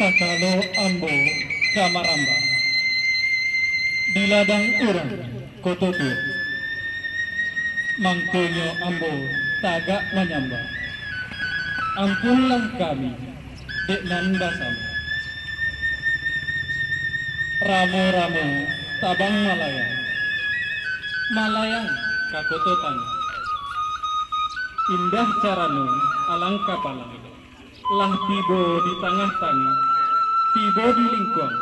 Takalo ambo kamaramba di ladang urang kototu mangkonyo ambo tagak menyamba ampunlah kami dek nan basam ramo-ramo tabang malayang malayang kakototan indah carano alang kapalang lah tibo di tengah-tengah tibo di lingkuang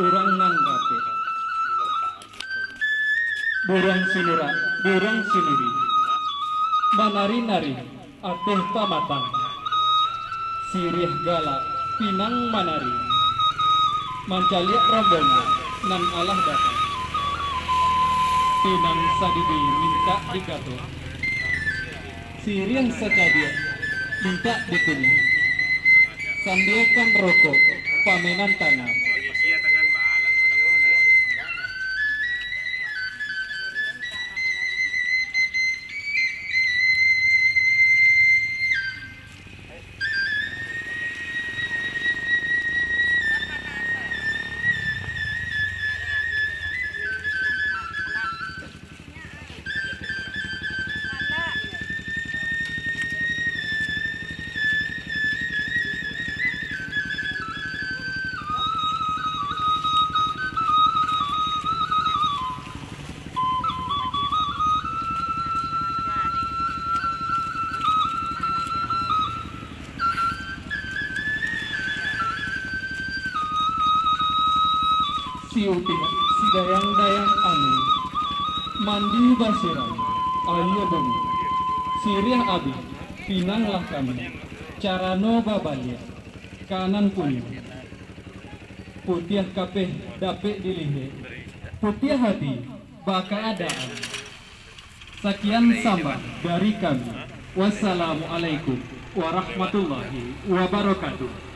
urang nan rape burang sinura burang sinuri manari-nari ateh pamatang sirih galak pinang manari mancaliak rombongan nan alah datang pinang sadidi minta dikato sirih sacadia minta dikunyah sambiakan rokok pamenan tanah si dayang-dayang anu mandi basiran ayo bumi sirih abi pinanglah kami carano babalia kanan kuning putih kapeh dapet dilihe putih hati baka adaan sekian sambat dari kami wassalamualaikum warahmatullahi wabarakatuh.